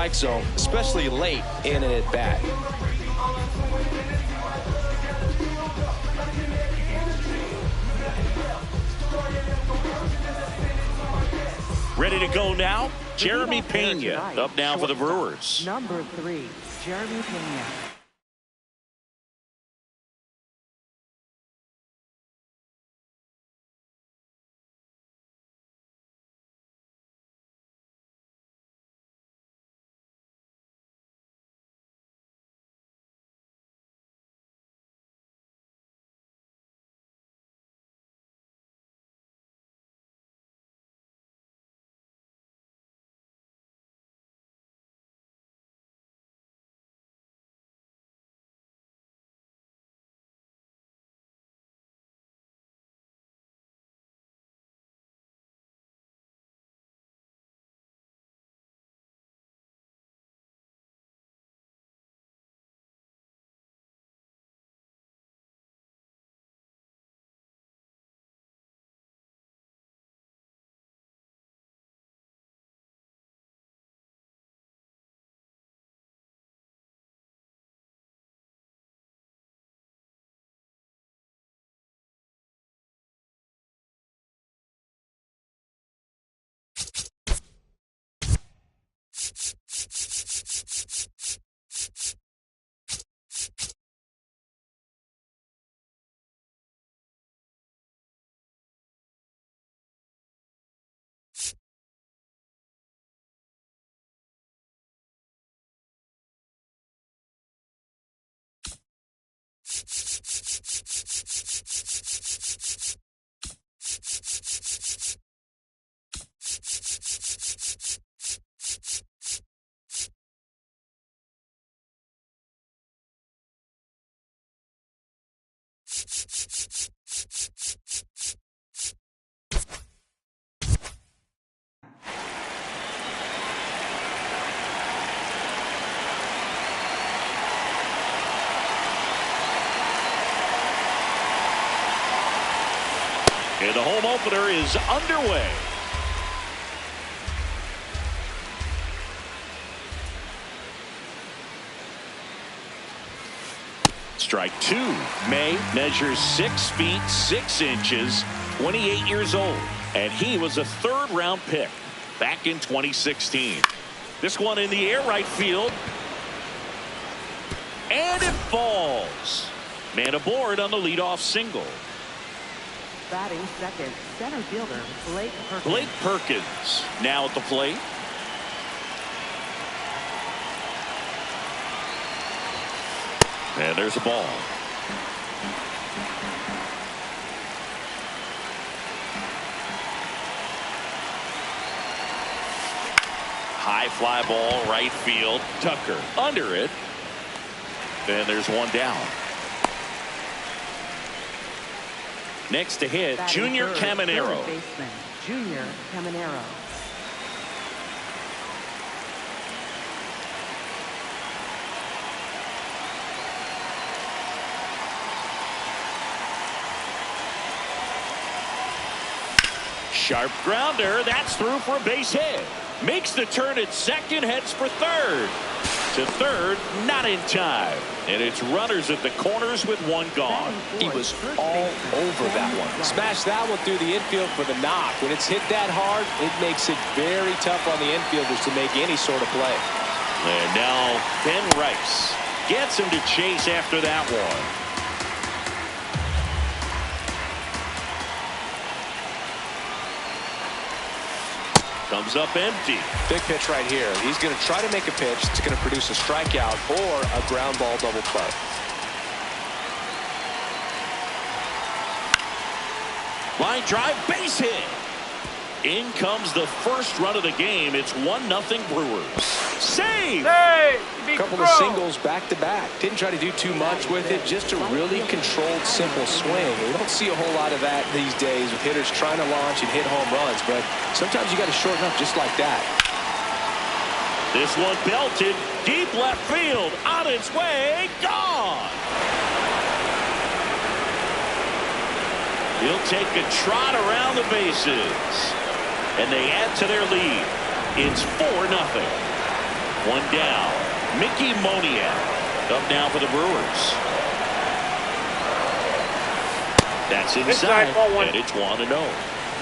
strike zone, especially late in an at-bat. Ready to go now, Jeremy Pena up now for the Brewers. Number 3, Jeremy Pena. And the home opener is underway. Strike 2. May measures 6 feet 6 inches, 28 years old, and he was a third-round pick back in 2016. This one in the air, right field, and it falls. Man aboard on the leadoff single. Batting second, center fielder Blake Perkins. Blake Perkins now at the plate. And there's a ball. High fly ball, right field. Tucker under it. And there's one down. Next to hit, Junior Caminero. Junior Caminero. Sharp grounder. That's through for a base hit. Makes the turn at second, heads for third. To third, not in time. And it's runners at the corners with one gone. He was all over that one. Smashed that one through the infield for the knock. When it's hit that hard, it makes it very tough on the infielders to make any sort of play. And now Ben Rice gets him to chase after that one. Comes up empty. Big pitch right here. He's going to try to make a pitch that's going to produce a strikeout or a ground ball double play. Line drive, base hit. In comes the first run of the game. It's 1-0 Brewers. Save! Hey, A couple of singles back-to-back. Didn't try to do too much with it. Just a really controlled, simple swing. We don't see a whole lot of that these days with hitters trying to launch and hit home runs. But sometimes you got to shorten up just like that. This one belted. Deep left field. On its way. Gone! He'll take a trot around the bases. And they add to their lead. It's 4-0. One down. Mickey Moniak up now for the Brewers. That's inside, and it's 1-0.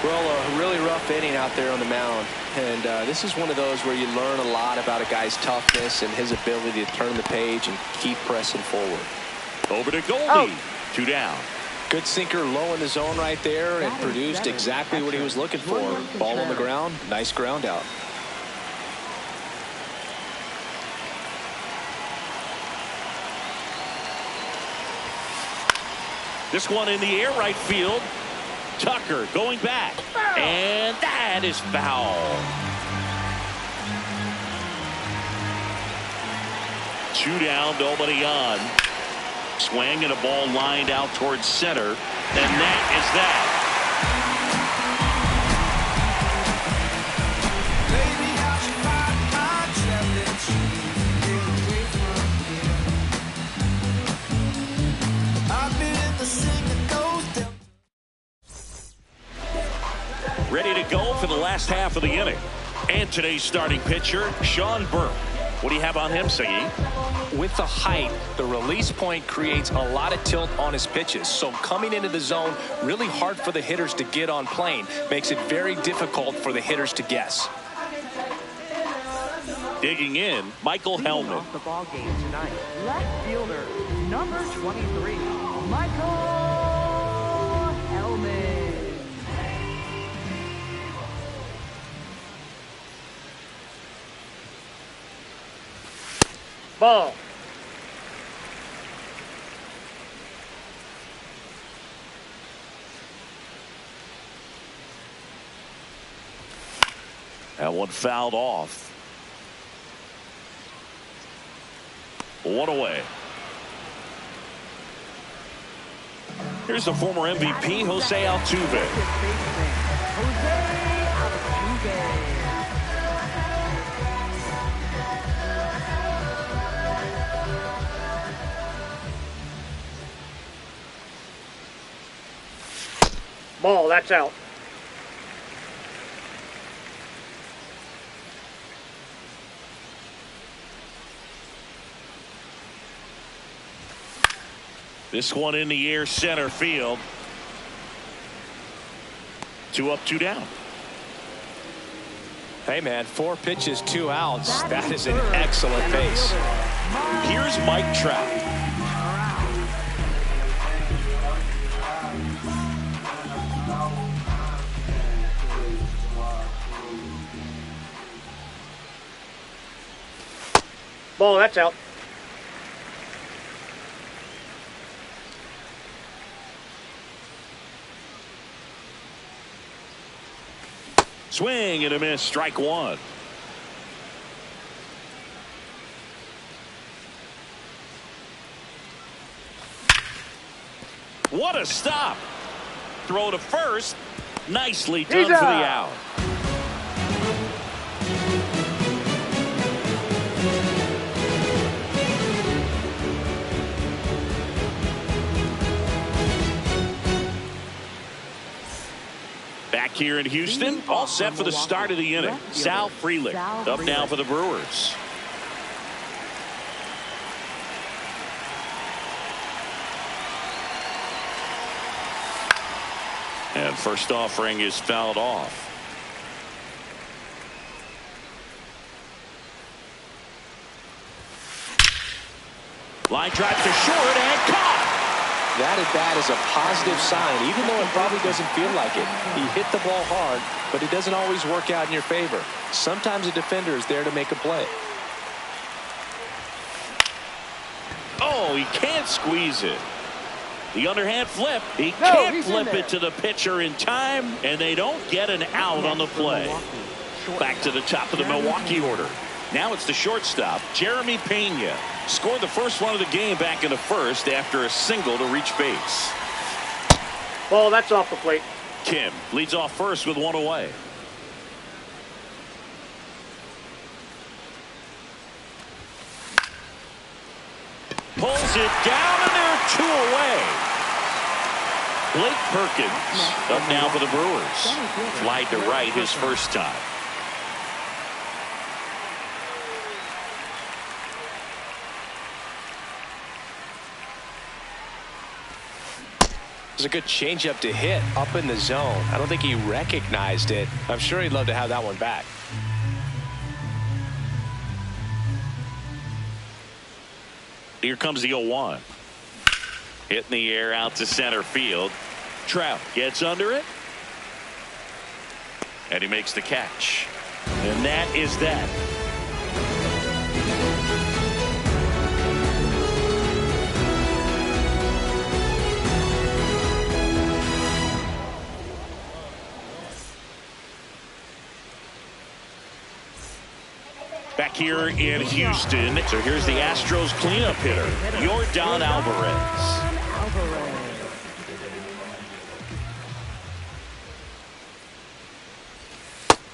Well, a really rough inning out there on the mound. And this is one of those where you learn a lot about a guy's toughness and his ability to turn the page and keep pressing forward. Over to Goldie. 2 down. Good sinker low in the zone right there and produced exactly what he was looking for. Ball on the ground. Nice ground out. This one in the air right field. Tucker going back. And that is foul. 2 down, nobody on. Swing and a ball lined out towards center. And that is that. Ready to go for the last half of the inning. And today's starting pitcher, Sean Burke. What do you have on him, Siggy? With the height, the release point creates a lot of tilt on his pitches. So coming into the zone, really hard for the hitters to get on plane. Makes it very difficult for the hitters to guess. Digging in, Michael Hellman. Off the ball game tonight, left fielder, number 23, Michael Hellman. Ball. That one fouled off. 1 away. Here's the former MVP, Jose Altuve. Ball, that's out. This one in the air, center field. 2 up, 2 down. Hey, man, 4 pitches, 2 outs. That is an excellent pace. Here's Mike Trout. Ball, that's out. Swing and a miss, strike 1. What a stop. Throw to first. Nicely done for the out. Back here in Houston, all set for the start of the inning. Sal Frelick up now for the Brewers. And first offering is fouled off. Line drive to short and caught. That at bat is a positive sign, even though it probably doesn't feel like it. He hit the ball hard, but it doesn't always work out in your favor. Sometimes a defender is there to make a play. Oh, he can't squeeze it. The underhand flip. He can't flip it to the pitcher in time, and they don't get an out on the play. Back to the top of the Milwaukee order. Now it's the shortstop, Jeremy Pena. Scored the first run of the game back in the first after a single to reach base. Ball, that's off the plate. Kim leads off first with 1 away. Pulls it down, and they're 2 away. Blake Perkins up now for the Brewers. Flied to right his first time. It was a good changeup to hit up in the zone. I don't think he recognized it. I'm sure he'd love to have that one back. Here comes the 0-1. Hit in the air out to center field. Trout gets under it. And he makes the catch. And that is that. Back here in Houston. So here's the Astros cleanup hitter, Yordan Alvarez.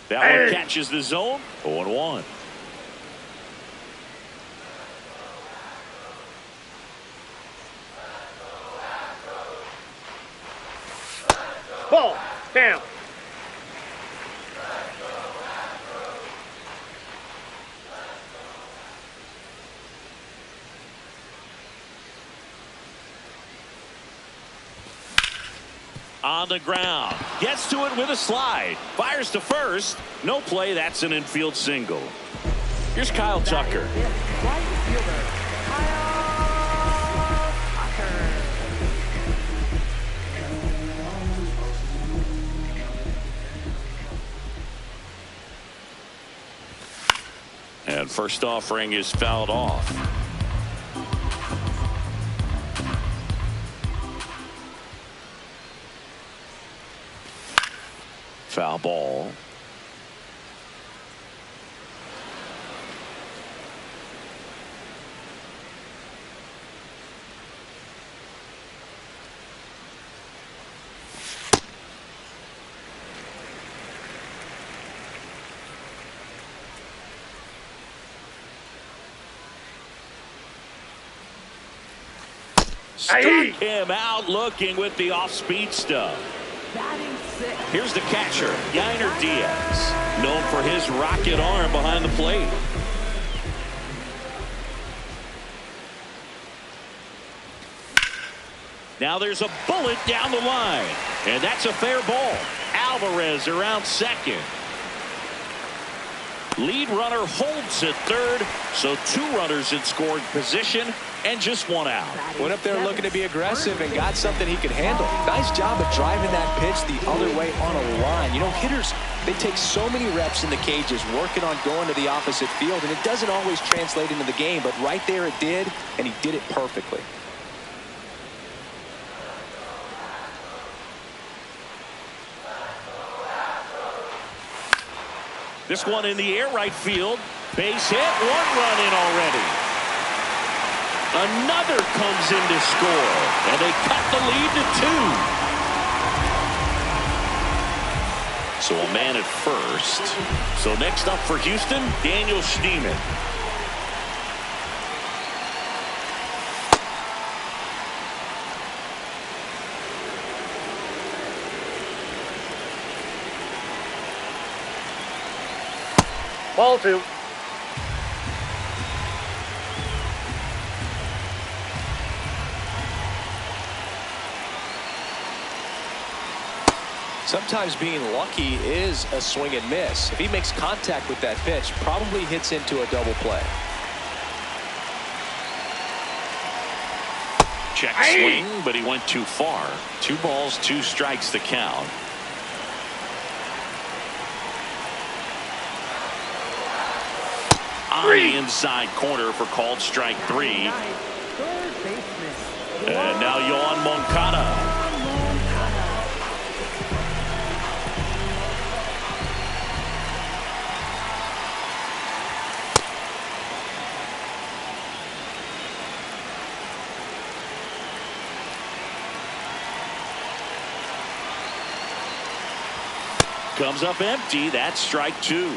That one catches the zone. 0-1. Ball down. On the ground. Gets to it with a slide. Fires to first. No play. That's an infield single. Here's Kyle Tucker. And first offering is fouled off. Foul ball. Struck him out looking with the off-speed stuff. Here's the catcher, Yainer Diaz, known for his rocket arm behind the plate. Now there's a bullet down the line, and that's a fair ball. Alvarez around second. Lead runner holds at third, so 2 runners in scoring position and just 1 out. Went up there looking to be aggressive and got something he could handle. Nice job of driving that pitch the other way on a line. You know, hitters, they take so many reps in the cages working on going to the opposite field, and it doesn't always translate into the game, but right there it did, and he did it perfectly. This one in the air right field. Base hit. 1 run in already. Another comes in to score. And they cut the lead to 2. So a man at first. So next up for Houston, Daniel Schneemann. Ball 2. Sometimes being lucky is a swing and miss. If he makes contact with that pitch, probably hits into a double play. Check swing, but he went too far. 2 balls, 2 strikes the count. On the inside corner for called strike 3. And now Yoan Moncada. Comes up empty. That's strike 2.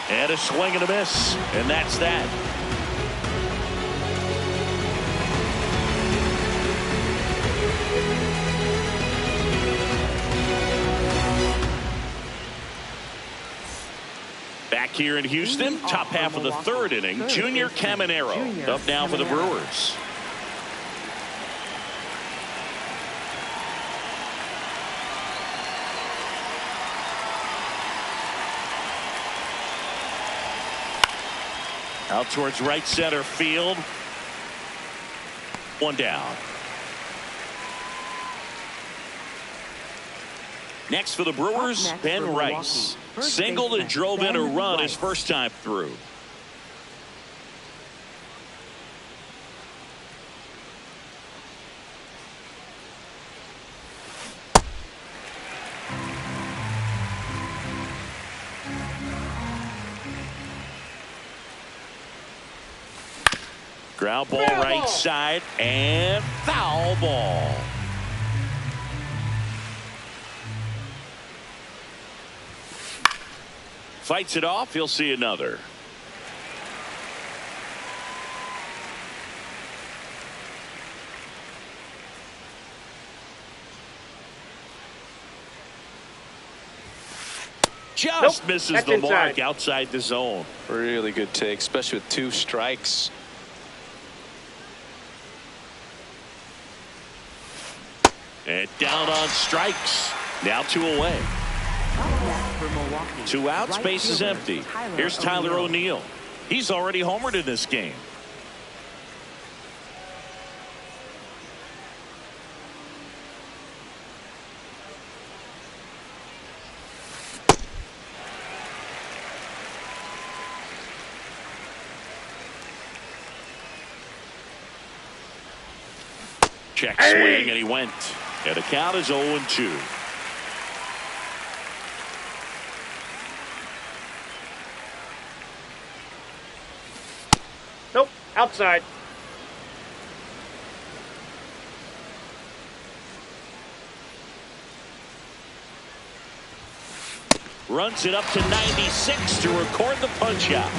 And a swing and a miss. And that's that. Back here in Houston. Top half of the third inning. Junior Caminero up now for the Brewers. Out towards right center field. One down. Next for the Brewers, Ben Rice. Singled and drove in a run his first time through. Ground ball right side and foul ball. Fights it off. He'll see another. Just misses the mark outside the zone. Really good take, especially with 2 strikes. And down on strikes. Now 2 away. 2 outs, base is empty. Here's Tyler O'Neill. He's already homered in this game. Check swing, and he went. And the count is 0-2. Nope, outside. Runs it up to 96 to record the punch out.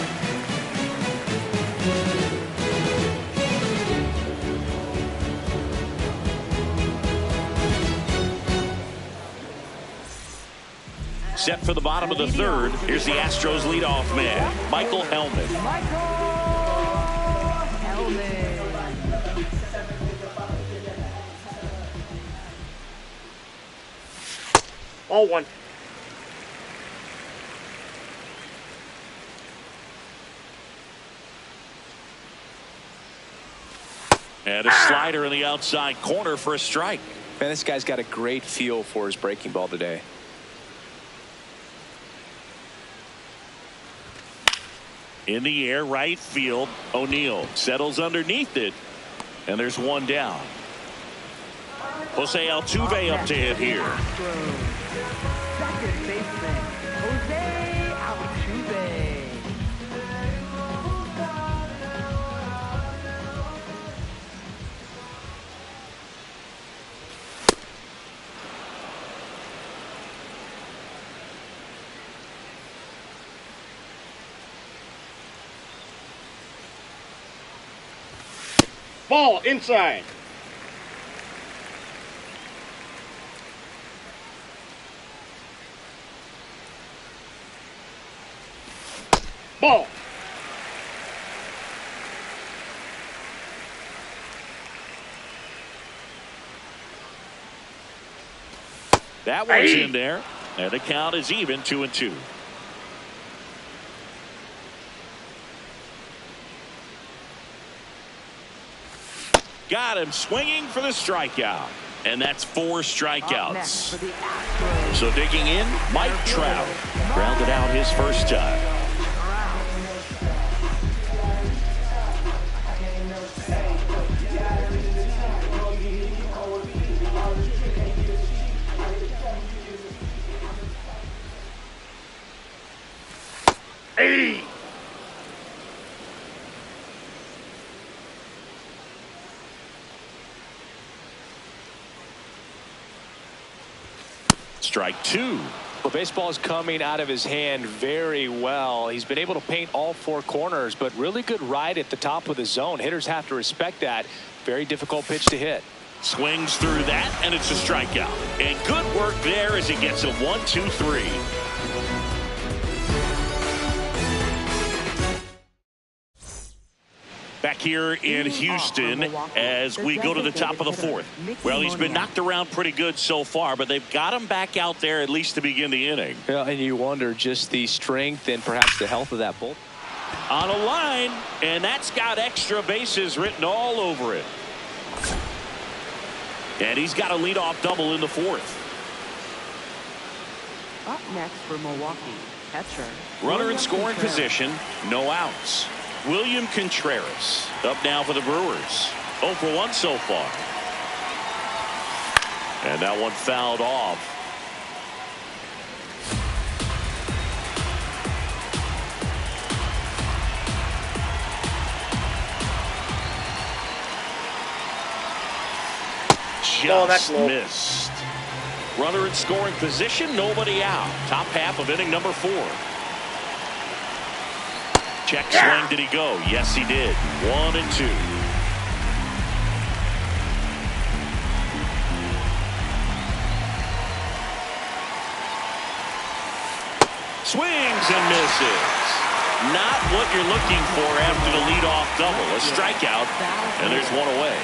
Set for the bottom of the third. Here's the Astros leadoff man, Michael Hellman. All 1. And a slider in the outside corner for a strike. Man, this guy's got a great feel for his breaking ball today. In the air, right field. O'Neill settles underneath it. And there's 1 down. Jose Altuve up to hit here. Second baseman, Jose Altuve. Ball inside. Ball. That one's in there. And the count is even, 2-2. Got him swinging for the strikeout. And that's 4 strikeouts. So digging in, Mike Trout. Grounded out his first time. Hey. Strike 2. Well, baseball is coming out of his hand very well. He's been able to paint all 4 corners, but really good ride at the top of the zone. Hitters have to respect that. Very difficult pitch to hit. Swings through that, and it's a strikeout. And good work there as he gets a 1-2-3. back here in Houston as we go to the top of the fourth. Well, he's been knocked around pretty good so far, but they've got him back out there at least to begin the inning. Yeah, and you wonder just the strength and perhaps the health of that bull. On a line, and that's got extra bases written all over it. And he's got a leadoff double in the fourth. Up next for Milwaukee, catcher. Runner in scoring position, no outs. William Contreras up now for the Brewers. 0 for 1 so far. And that one fouled off. Just missed. Runner in scoring position, nobody out. Top half of inning number 4. Check swing, did he go? Yes, he did. 1 and 2. Swings and misses. Not what you're looking for after the leadoff double. A strikeout, and there's one away.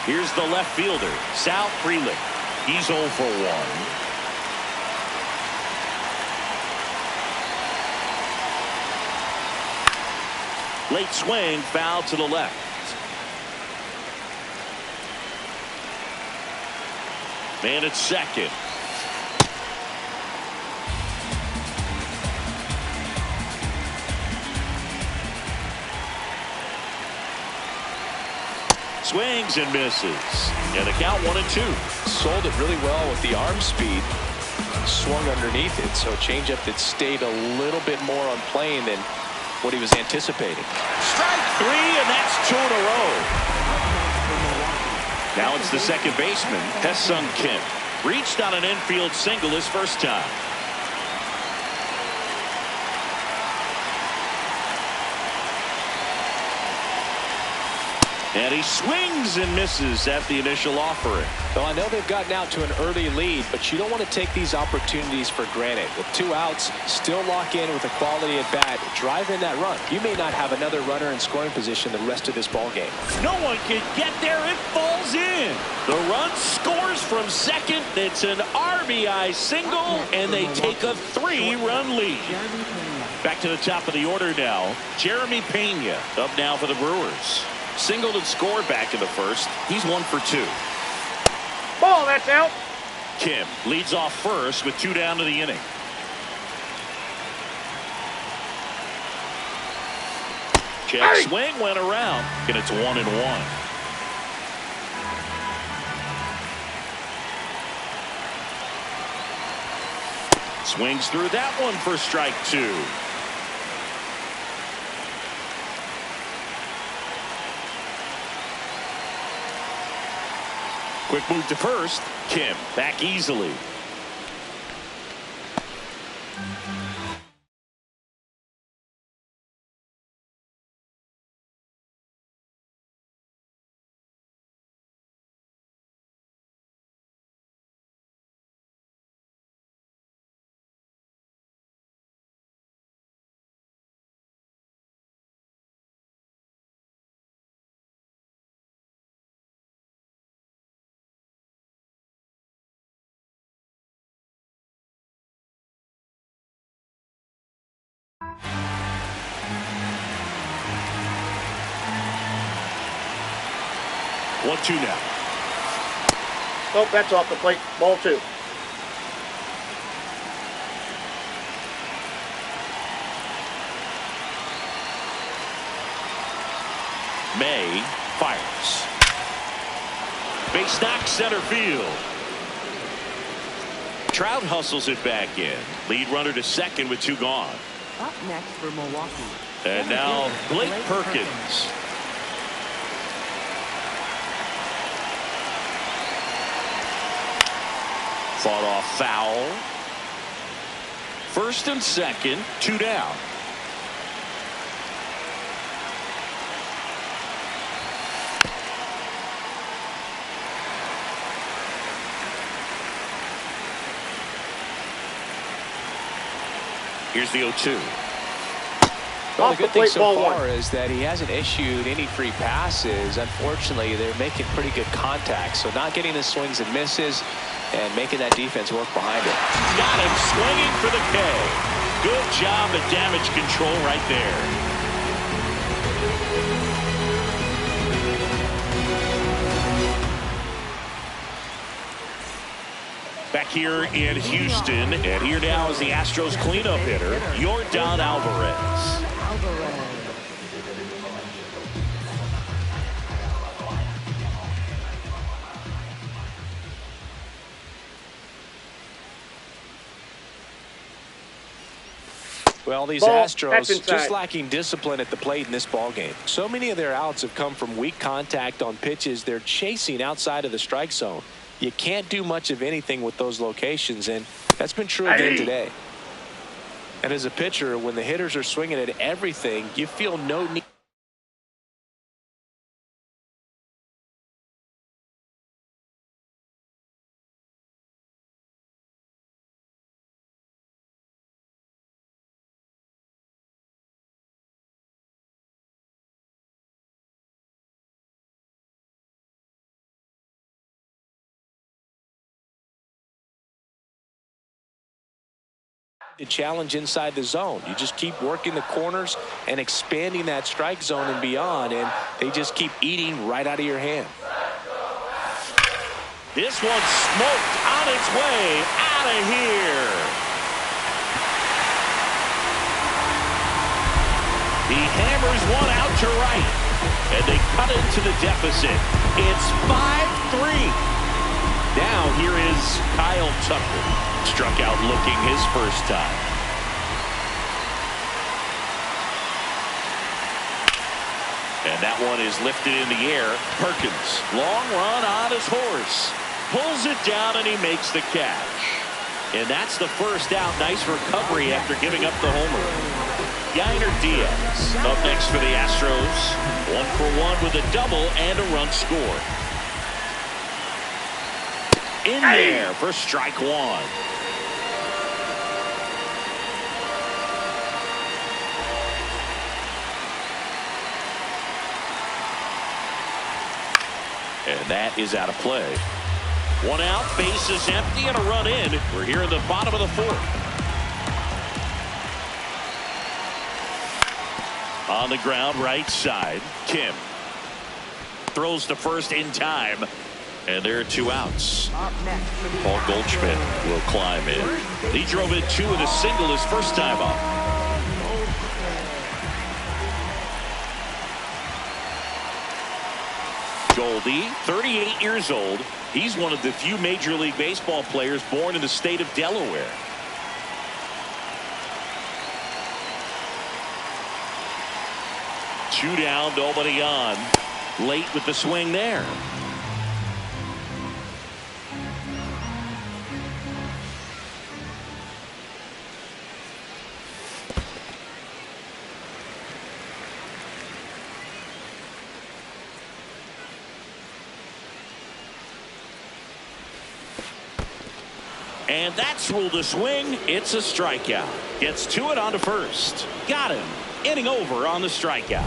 Here's the left fielder, Sal Frelick. He's 0 for 1. Late swing, foul to the left. Man at second. Swings and misses. And the count 1 and 2. Sold it really well with the arm speed. Swung underneath it, so changeup that stayed a little bit more on plane than what he was anticipating. Strike 3, and that's 2 in a row. Now it's the second baseman, Ha-Seong Kim. Reached on an infield single his first time. And he swings and misses at the initial offering. Well, I know they've gotten out to an early lead, but you don't want to take these opportunities for granted. With 2 outs, still lock in with a quality at bat, drive in that run. You may not have another runner in scoring position the rest of this ball game. No one can get there. It falls in. The run scores from second. It's an RBI single, and they take a 3-run lead. Back to the top of the order now. Jeremy Pena up now for the Brewers. Singled and scored back in the first. He's 1 for 2. Ball, that's out. Kim leads off first with 2 down to the inning. Check swing went around, and it's 1 and 1. Swings through that one for strike 2. Quick move to first. Kim back easily. One, 2 now. Oh, that's off the plate. Ball 2. May fires. Base knock center field. Trout hustles it back in. Lead runner to second with 2 gone. Up next for Milwaukee. And now Blake Perkins. Fought off foul. First and second, 2 down. Here's the 0-2. Well, Off the the good thing plate, so ball far one. is that he hasn't issued any free passes. Unfortunately, they're making pretty good contact. So not getting the swings and misses and making that defense work behind it. Got him swinging for the K. Good job at damage control right there. Back here in Houston, and here now is the Astros cleanup hitter, Yordan Alvarez. Well, these Ball, that's Astros inside. just lacking discipline at the plate in this ball game. So many of their outs have come from weak contact on pitches they're chasing outside of the strike zone. You can't do much of anything with those locations, and that's been true again today. And as a pitcher, when the hitters are swinging at everything, you feel no need. The challenge inside the zone. You just keep working the corners and expanding that strike zone and beyond, and they just keep eating right out of your hand. This one's smoked on its way out of here. He hammers one out to right, and they cut into the deficit. It's 5-3. Now here is Kyle Tucker. Struck out looking his first time. And that one is lifted in the air. Perkins, long run on his horse. Pulls it down and he makes the catch. And that's the first out. Nice recovery after giving up the homer. Yainer Diaz up next for the Astros. 1 for 1 with a double and a run scored. In there for strike one. And that is out of play. One out, base is empty, and a run in. We're here in the bottom of the fourth. On the ground, right side, Kim. Throws to first in time. And there are 2 outs. Paul Goldschmidt will climb in. He drove in 2 with a single his first time up. Goldie, 38 years old. He's one of the few Major League Baseball players born in the state of Delaware. Two down, nobody on. Late with the swing there. And that's ruled a swing. It's a strikeout. Gets to it on to first. Got him. Inning over on the strikeout.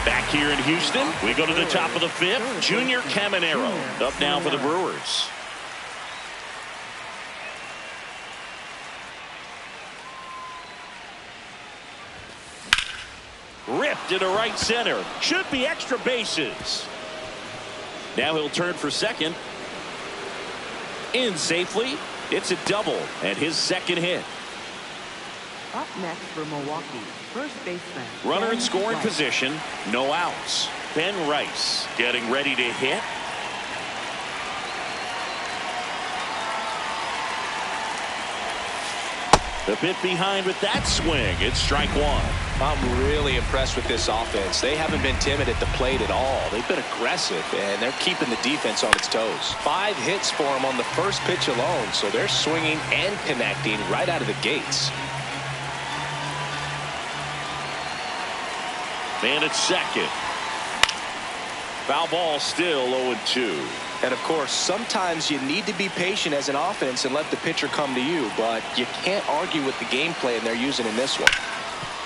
Back here in Houston, we go to the top of the 5th. Junior Caminero up now for the Brewers. Ripped into right center. Should be extra bases. Now he'll turn for second. In safely. It's a double and his second hit. Up next for Milwaukee, first baseman. Runner in Ben scoring Rice. position. No outs. Ben Rice getting ready to hit. A bit behind with that swing. It's strike one. I'm really impressed with this offense. They haven't been timid at the plate at all. They've been aggressive, and they're keeping the defense on its toes. 5 hits for them on the first pitch alone, so they're swinging and connecting right out of the gates. Man at second. Foul ball, still 0-2. And, of course, sometimes you need to be patient as an offense and let the pitcher come to you, but you can't argue with the game plan they're using in this one.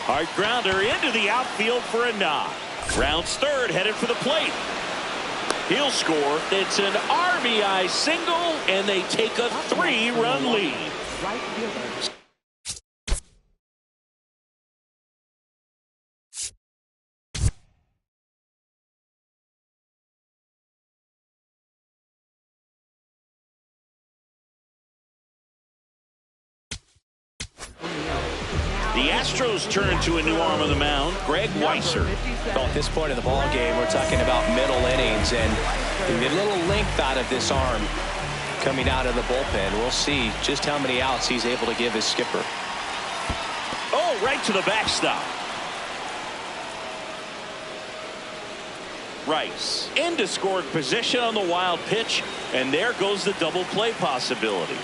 Hard grounder into the outfield for a knock. Rounds third, headed for the plate. He'll score. It's an RBI single, and they take a 3-run lead. Right fielder. The Astros turn to a new arm on the mound, Greg Weisser. Well, at this point of the ball game, we're talking about middle innings, and a little length out of this arm coming out of the bullpen. We'll see just how many outs he's able to give his skipper. Oh, right to the backstop. Rice into scoring position on the wild pitch, and there goes the double play possibility.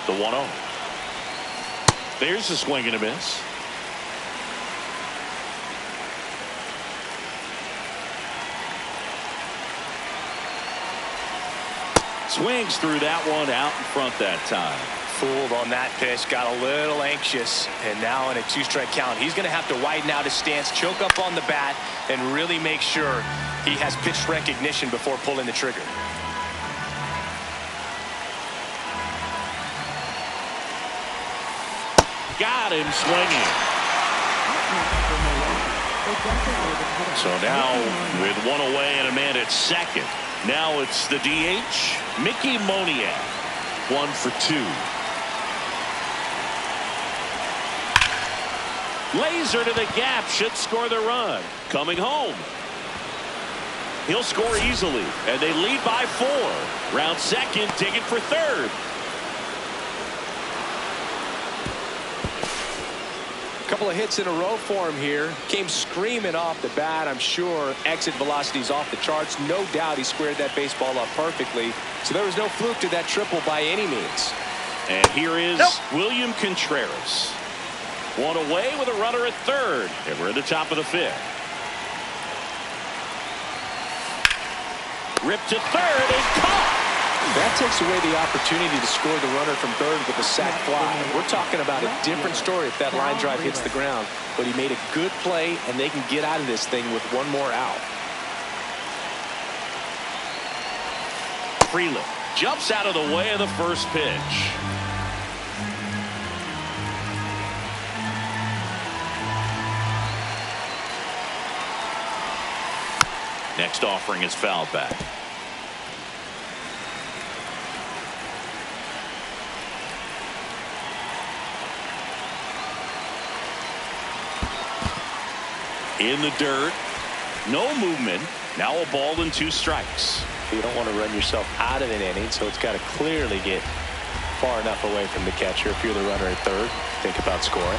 The 1-0. There's a swing and a miss. Swings through that one, out in front that time. Fooled on that pitch, got a little anxious, and now in a 2-strike count, he's going to have to widen out his stance, choke up on the bat, and really make sure he has pitch recognition before pulling the trigger. Got him swinging. So now with one away and a man at second. Now it's the DH, Mickey Moniak. 1 for 2. Laser to the gap, should score the run. Coming home. He'll score easily, and they lead by 4. Round second, digging for third. Couple of hits in a row for him here. Came screaming off the bat. I'm sure exit velocity's off the charts. No doubt he squared that baseball up perfectly. So there was no fluke to that triple by any means. And here is William Contreras. One away with a runner at third. And we're at the top of the 5th. Ripped to third and caught. That takes away the opportunity to score the runner from third with a sac fly. We're talking about a different story if that line drive hits the ground. But he made a good play, and they can get out of this thing with one more out. Freeland jumps out of the way of the first pitch. Next offering is fouled back. In the dirt. No movement. Now a ball and 2 strikes. You don't want to run yourself out of an inning, so it's got to clearly get far enough away from the catcher. If you're the runner at third, think about scoring.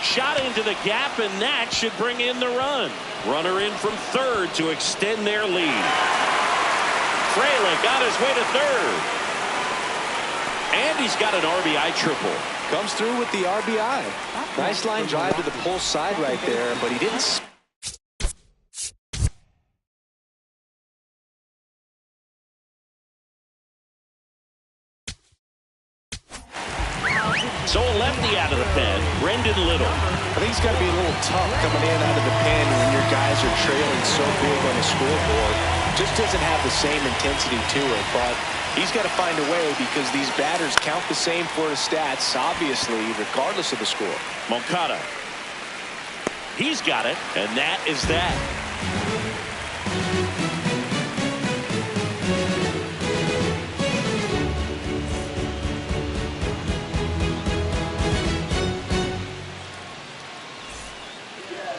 Shot into the gap, and that should bring in the run. Runner in from third to extend their lead. Fraley got his way to third. And he's got an RBI triple. Comes through with the RBI. Nice line drive to the pull side right there, but he didn't. So a lefty out of the pen, Brendan Little. I think it's got to be a little tough coming in out of the pen when your guys are trailing so big on the scoreboard. Just doesn't have the same intensity to it, but he's got to find a way because these batters count the same for his stats, obviously, regardless of the score. Moncada. He's got it, and that is that.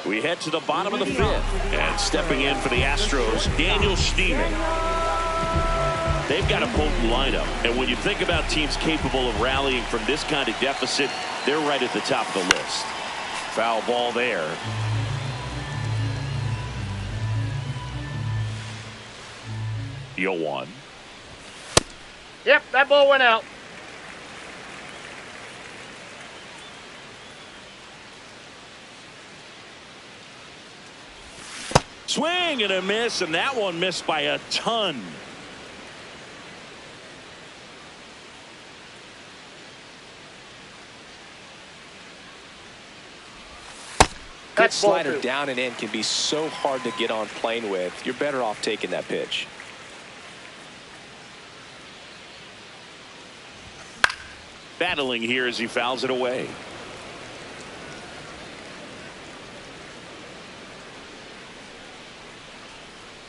We head to the bottom of the 5th, and stepping in for the Astros, Daniel Schneemann. They've got a potent lineup, and when you think about teams capable of rallying from this kind of deficit, they're right at the top of the list. Foul ball there. The 0-1. Yep, that ball went out. Swing and a miss, and that one missed by a ton. Good slider down and in can be so hard to get on plane with. You're better off taking that pitch. Battling here as he fouls it away.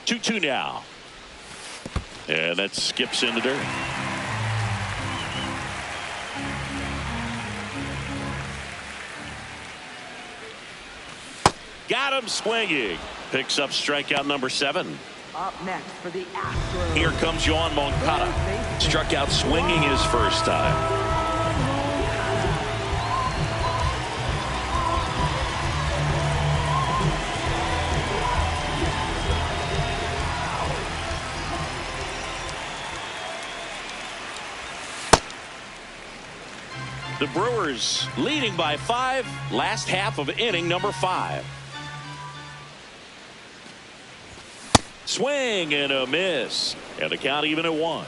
2-2 now. And that skips into dirt. Got him swinging. Picks up strikeout number 7. Up next for the Astros. Here comes Yoan Moncada. Struck out swinging his first time. The Brewers leading by 5. Last half of inning number 5. Swing and a miss. And the count even at 1.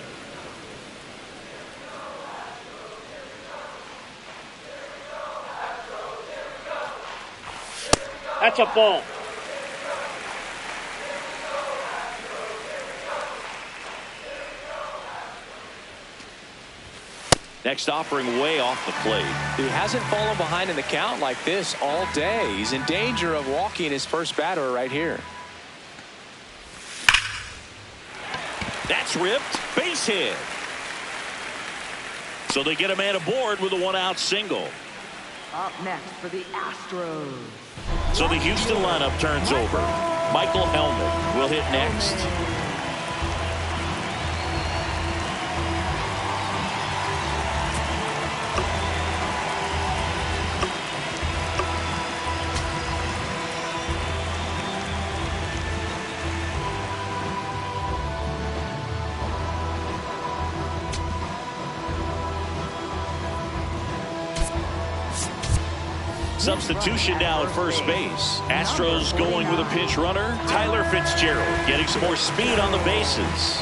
That's a ball. Next offering way off the plate. He hasn't fallen behind in the count like this all day. He's in danger of walking his first batter right here. That's ripped. Base hit. So they get a man aboard with a 1-out single. Up next for the Astros. So the Houston lineup turns over. Michael Helmet will hit next. Substitution now at first base. Astros going with a pinch runner. Tyler Fitzgerald getting some more speed on the bases.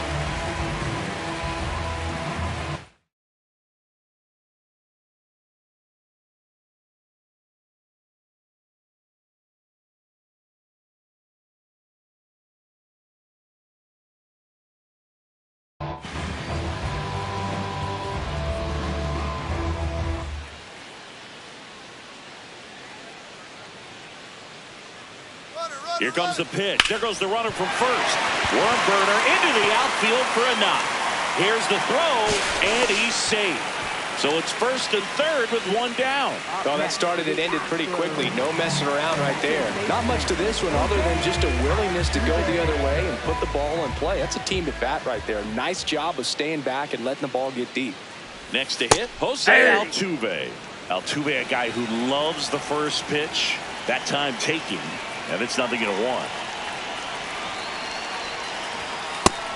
Here comes the pitch. There goes the runner from first. Worm burner into the outfield for a knock. Here's the throw, and he's safe. So it's first and third with 1 down. Oh, that started and ended pretty quickly. No messing around right there. Not much to this one other than just a willingness to go the other way and put the ball in play. That's a team at bat right there. Nice job of staying back and letting the ball get deep. Next to hit, Jose Altuve. Altuve, a guy who loves the first pitch. That time taking. And it's 0-1.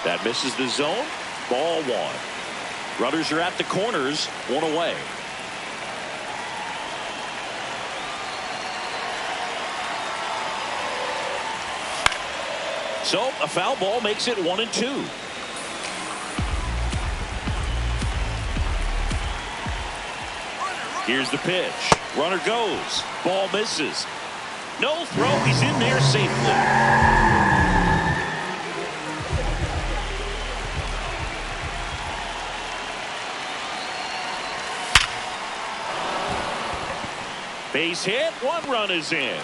That misses the zone. Ball 1. Runners are at the corners. 1 away. So a foul ball makes it 1-2. Here's the pitch. Runner goes. Ball misses. No throw. He's in there safely. Base hit. 1 run is in.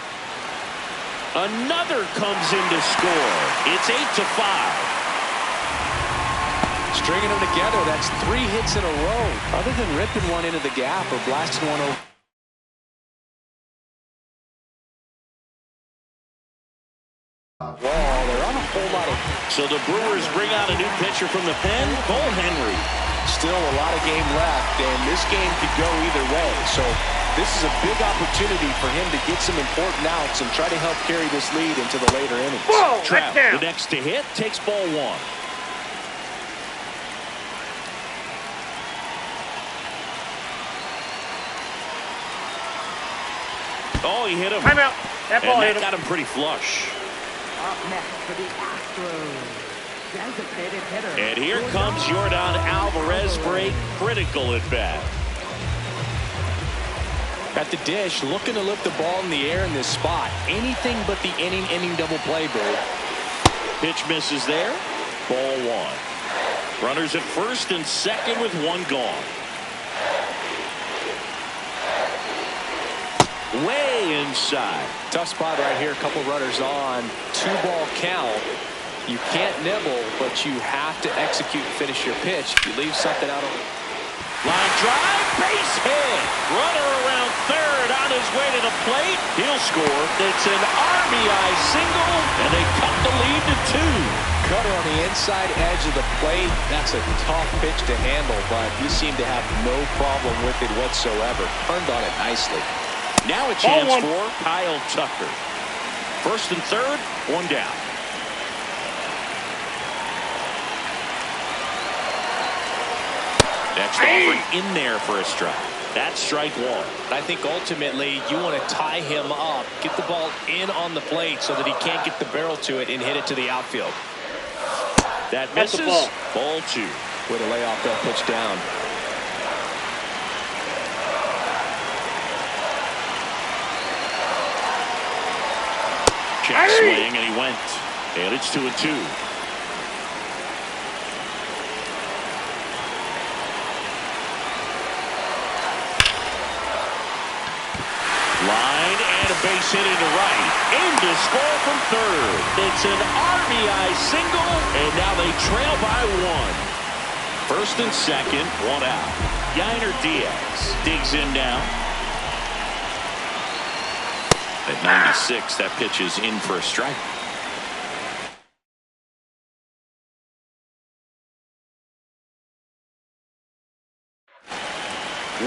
Another comes in to score. It's 8-5. Stringing them together. That's 3 hits in a row. Other than ripping one into the gap or blasting one over. So the Brewers bring out a new pitcher from the pen, Cole Henry. Still a lot of game left, and this game could go either way. So this is a big opportunity for him to get some important outs and try to help carry this lead into the later innings. Whoa, Trout, the next to hit, takes ball 1. Oh, he hit him. Timeout. That ball hit him. Got him pretty flush. Up next for the Astros, designated hitter. And here comes Yordan Alvarez for a critical at bat. At the dish, looking to lift the ball in the air in this spot. Anything but the inning double play, Billy. Pitch misses there. Ball one. Runners at first and second with one gone. Way inside. Tough spot right here. A couple runners on. 2-ball count. You can't nibble, but you have to execute and finish your pitch. If you leave something out of Line drive, base hit. Runner around third on his way to the plate. He'll score. It's an RBI single, and they cut the lead to 2. cutter on the inside edge of the plate. That's a tough pitch to handle, but he seemed to have no problem with it whatsoever. Turned on it nicely. Now a chance for Kyle Tucker. First and third, one down. Next offering in there for a strike. That's strike one. I think ultimately you want to tie him up, get the ball in on the plate so that he can't get the barrel to it and hit it to the outfield. That misses. Ball two. Way to lay off that pitch down. Check swing, and he went. And it's 2-2. Line and a base hit into right. Aim to score from third. It's an RBI single, and now they trail by 1. First and second, one out. Yainer Diaz digs in now. At 96, that pitch is in for a strike.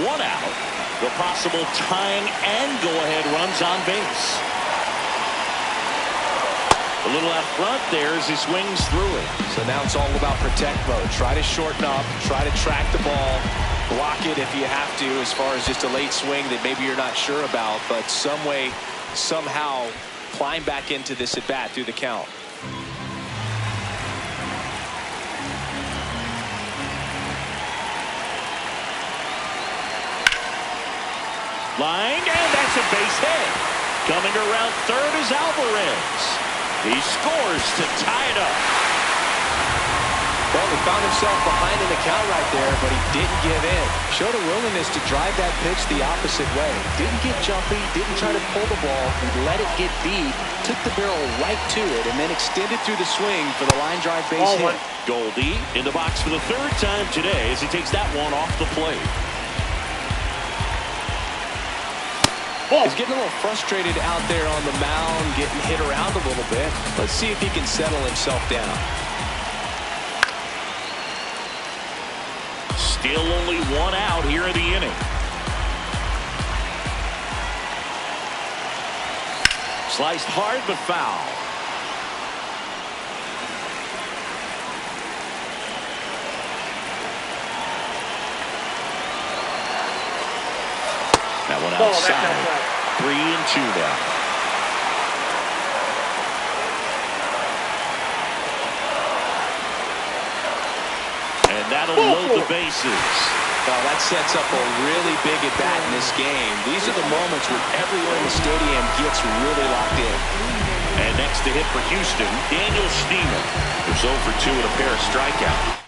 One out. The possible tying and go-ahead runs on base. A little out front there as he swings through it. So now it's all about protect mode. Try to shorten up, try to track the ball, block it if you have to as far as just a late swing that maybe you're not sure about, but some way, somehow climb back into this at bat through the count. Line, and that's a base hit. Coming around third is Alvarez. He scores to tie it up. Well, he found himself behind in the count right there, but he didn't give in. Showed a willingness to drive that pitch the opposite way. Didn't get jumpy, didn't try to pull the ball. He let it get deep, took the barrel right to it, and then extended through the swing for the line drive base hit. Goldie in the box for the third time today as he takes that one off the plate. He's getting a little frustrated out there on the mound, getting hit around a little bit. Let's see if he can settle himself down. Still only one out here in the inning. Sliced hard but foul. That one outside. 3-2 now. And that'll load the bases. Well, that sets up a really big at bat in this game. These are the moments where everyone in the stadium gets really locked in. And next to hit for Houston, Daniel Schneemann, who's 0 for 2 with a pair of strikeouts.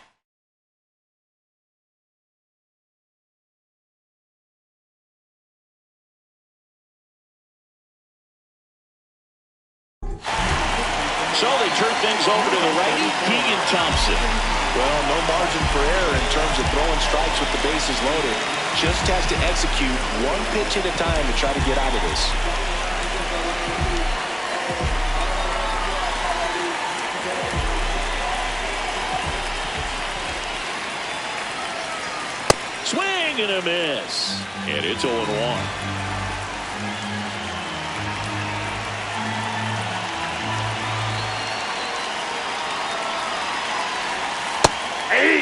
So they turn things over to the righty, Keegan Thompson. Well, no margin for error in terms of throwing strikes with the bases loaded. Just has to execute one pitch at a time to try to get out of this. Swing and a miss. And it's 0-1.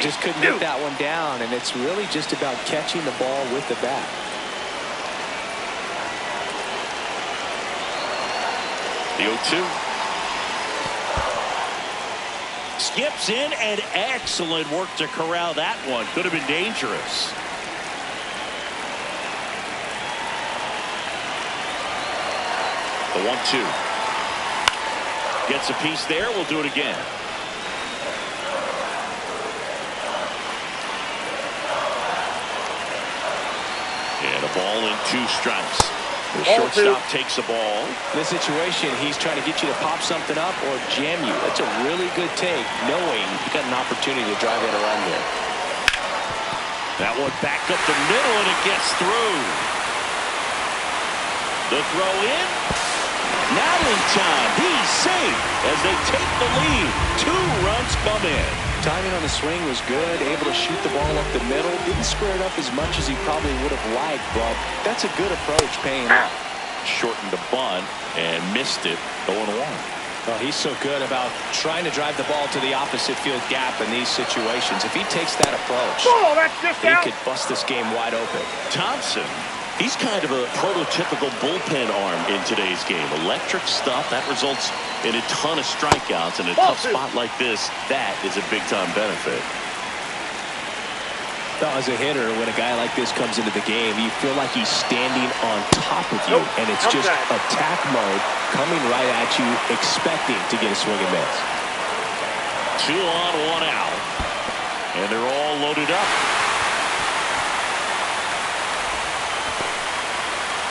Just couldn't get that one down, and it's really just about catching the ball with the bat. The 0-2. Skips in, and excellent work to corral that one. Could have been dangerous. The 1-2. Gets a piece there. We'll do it again. And a ball in 2 strikes. The shortstop takes the ball. In this situation, he's trying to get you to pop something up or jam you. That's a really good take, knowing you got an opportunity to drive in a run there. That one back up the middle, and it gets through. The throw in. Not in time. He's safe as they take the lead. 2 runs come in. Timing on the swing was good, able to shoot the ball up the middle. Didn't square it up as much as he probably would have liked, but that's a good approach paying off. Shortened the bunt and missed it. 0-1. Oh, he's so good about trying to drive the ball to the opposite field gap in these situations. If he takes that approach, he could bust this game wide open. Thompson, he's kind of a prototypical bullpen arm in today's game. Electric stuff that results in a ton of strikeouts. In a tough spot like this, that is a big-time benefit. Well, as a hitter, when a guy like this comes into the game, you feel like he's standing on top of you, and it's just attack mode coming right at you, expecting to get a swing and miss. 2 on, 1 out, and they're all loaded up.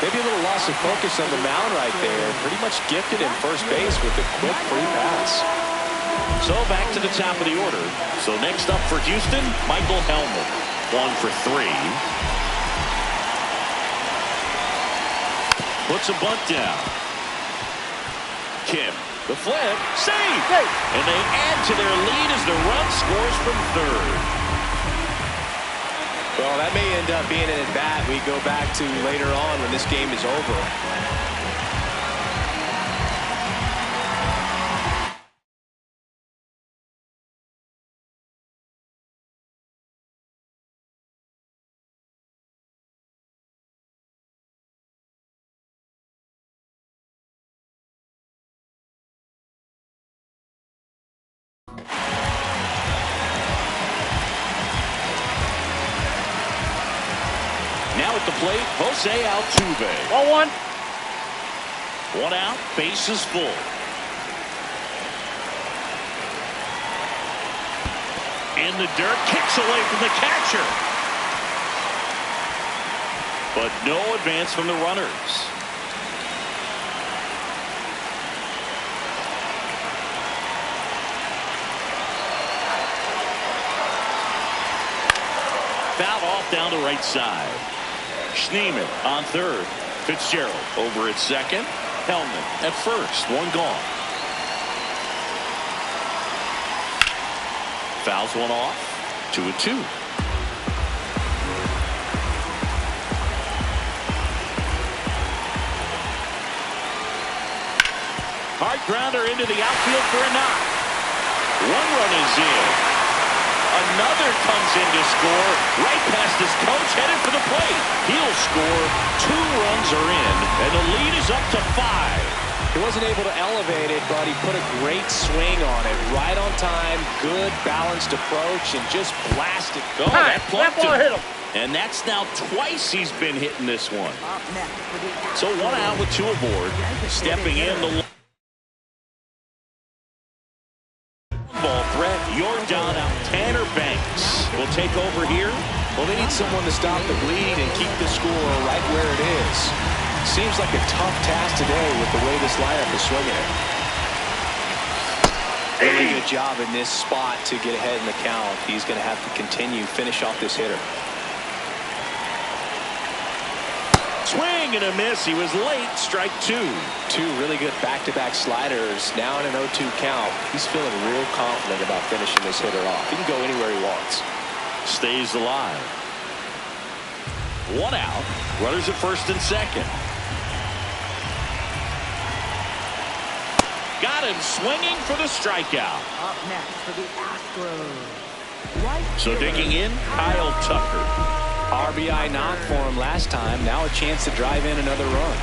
Maybe a little loss of focus on the mound right there. Pretty much gifted in first base with a quick free pass. So back to the top of the order. So next up for Houston, Michael Hellman. 1 for 3. Puts a bunt down. Kim, the flip, save! And they add to their lead as the run scores from third. Well, that may end up being an at-bat we go back to later on when this game is over. Now at the plate, Jose Altuve. 1-1. 1 out, bases full. In the dirt, kicks away from the catcher. But no advance from the runners. Foul off down to right side. Schneemann on third. Fitzgerald over at second. Hellman at first. 1 gone. Fouls 1 off. 2-2. Hard grounder into the outfield for a knock. 1 run is in. Another comes in to score right past his coach, headed for the plate. He'll score. 2 runs are in, and the lead is up to 5. He wasn't able to elevate it, but he put a great swing on it. Right on time, good balanced approach, and just blasted. Oh, that plunked him. And that's now twice he's been hitting this one. So 1 out with 2 aboard. Stepping in the ball threat, Yordan Tanner Banks will take over here. Well, they need someone to stop the bleed and keep the score right where it is. Seems like a tough task today with the way this lineup is swinging it. Really good job in this spot to get ahead in the count. He's going to have to continue, finish off this hitter. Swing and a miss. He was late. Strike 2. 2 really good back-to-back sliders. Now in an 0-2 count. He's feeling real confident about finishing this hitter off. He can go anywhere he wants. Stays alive. 1 out. Runners at first and second. Got him swinging for the strikeout. Up next for the Astros. So digging in, Kyle Tucker. RBI knock for him last time. Now a chance to drive in another run.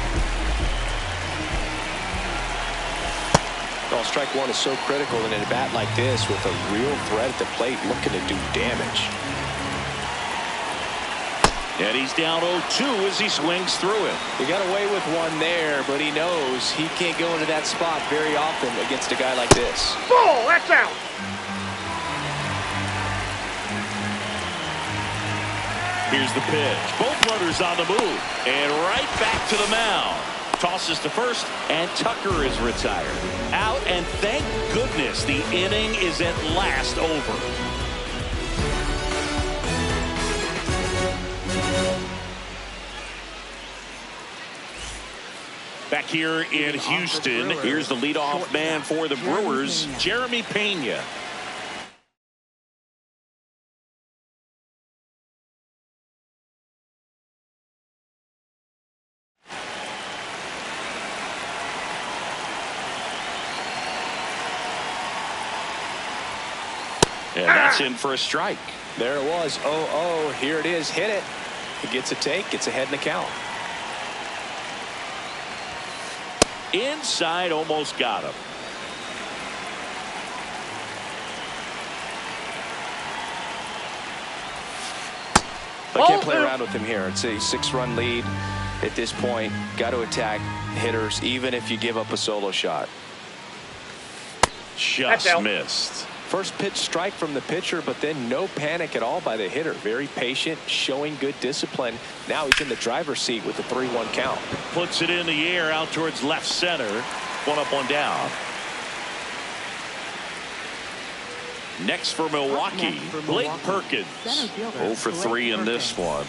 Well, strike one is so critical in a bat like this with a real threat at the plate looking to do damage. And he's down 0-2 as he swings through it. He got away with one there, but he knows he can't go into that spot very often against a guy like this. Ball, that's out. Here's the pitch. Both runners on the move. And right back to the mound. Tosses to first, and Tucker is retired. Out, and thank goodness the inning is at last over. Back here in Houston, here's the leadoff man for the Brewers, Jeremy Pena. And that's in for a strike. There it was. 0-0. Here it is. Hit it. He gets a take. Gets ahead in the count. Inside, almost got him. I can't play around with him here. It's a 6-run lead at this point. Got to attack hitters even if you give up a solo shot. Just missed. First pitch strike from the pitcher, but then no panic at all by the hitter. Very patient, showing good discipline. Now he's in the driver's seat with the 3-1 count. Puts it in the air out towards left center. One up, one down. Next for Milwaukee, Blake Perkins. 0 for 3 in this one.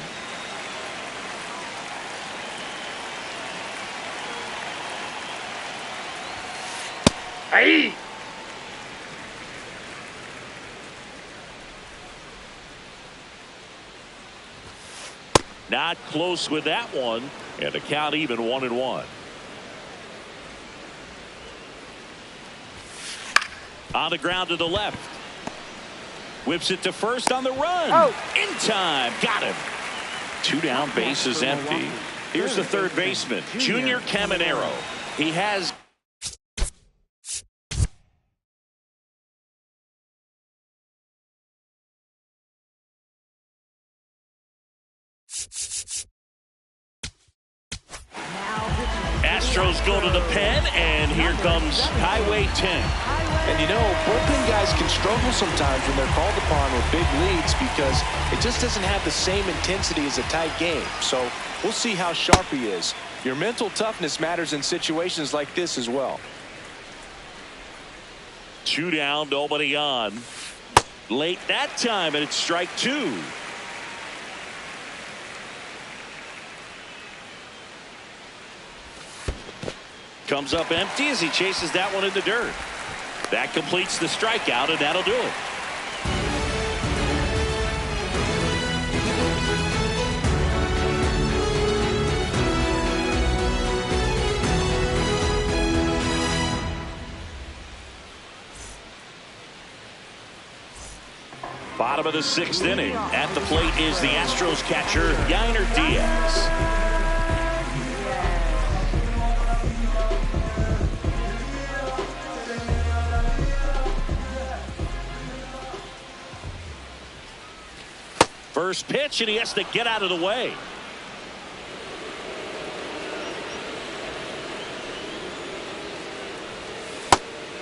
Hey! Not close with that one, and the count even 1-1. On the ground to the left. Whips it to first on the run. Oh. In time. Got him. 2 down, bases empty. Here's the third baseman, Junior Caminero. He has Astros go to the pen, and here comes Highway 10. And you know, bullpen guys can struggle sometimes when they're called upon with big leads because it just doesn't have the same intensity as a tight game. So we'll see how sharp he is. Your mental toughness matters in situations like this as well. 2 down, nobody on. Late that time, and it's strike 2. Comes up empty as he chases that one in the dirt. That completes the strikeout, and that'll do it. Bottom of the 6th inning. At the plate is the Astros catcher, Yainer Diaz. First pitch, and he has to get out of the way.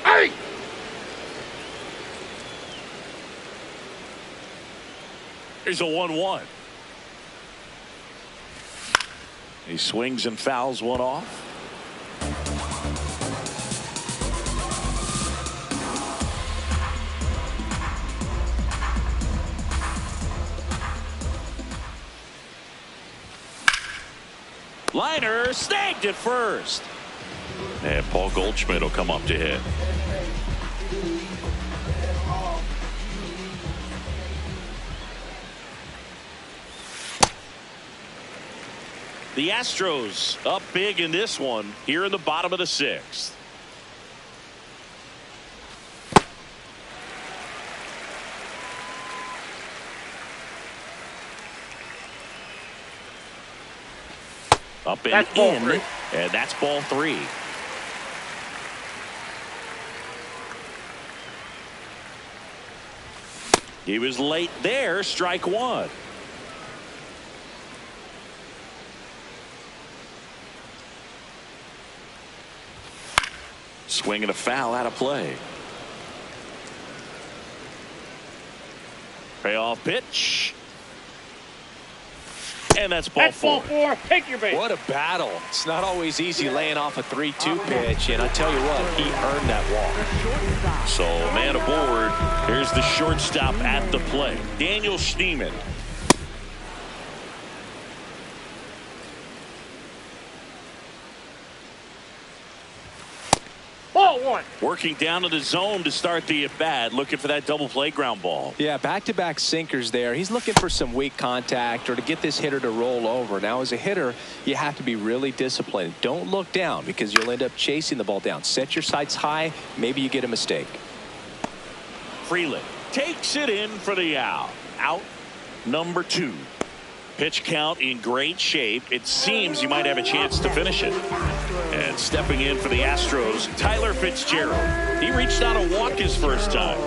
Hey! Here's a 1-1. He swings and fouls one off. Liner snagged at first. And Paul Goldschmidt will come up to hit. The Astros up big in this one here in the bottom of the 6th. Up and in, and that's ball 3. He was late there. Strike one. Swing and a foul out of play. Payoff pitch. And that's ball four. Take your base. What a battle. It's not always easy laying off a 3-2 pitch, and I tell you what, he earned that walk. So man aboard. Here's the shortstop at the plate, Daniel Schneemann. Ball one. Working down to the zone to start the at-bat, looking for that double play ground ball. Yeah, back-to-back sinkers there. He's looking for some weak contact or to get this hitter to roll over. Now, as a hitter, you have to be really disciplined. Don't look down because you'll end up chasing the ball down. Set your sights high. Maybe you get a mistake. Freeland takes it in for the out. Out number 2. Pitch count in great shape. It seems you might have a chance to finish it. And stepping in for the Astros, Tyler Fitzgerald. He reached out a walk his first time.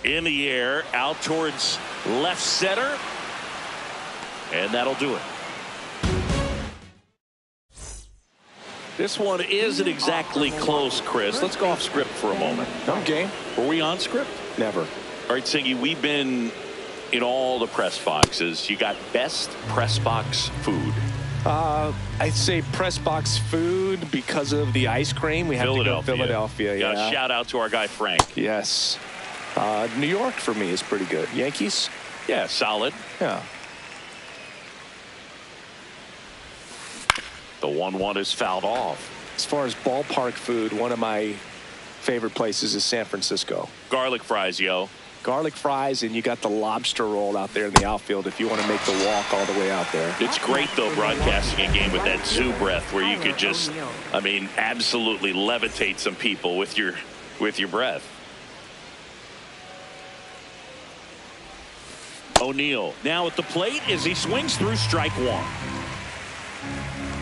In the air, out towards left center. And that'll do it. This one isn't exactly close, Chris. Let's go off script for a moment. I'm game. Were we on script? Never. All right, Singy, we've been in all the press boxes. You got best press box food. I'd say press box food because of the ice cream. We have to go Philadelphia. Yeah. Shout out to our guy Frank. Yes. New York for me is pretty good. Yankees? Yeah, solid. Yeah. The 1-1 is fouled off. As far as ballpark food, one of my favorite places is San Francisco. Garlic fries, yo. Garlic fries, and you got the lobster roll out there in the outfield if you want to make the walk all the way out there. It's great, though, broadcasting a game with that zoo breath where you could just, I mean, absolutely levitate some people with your breath. O'Neill now at the plate as he swings through strike one.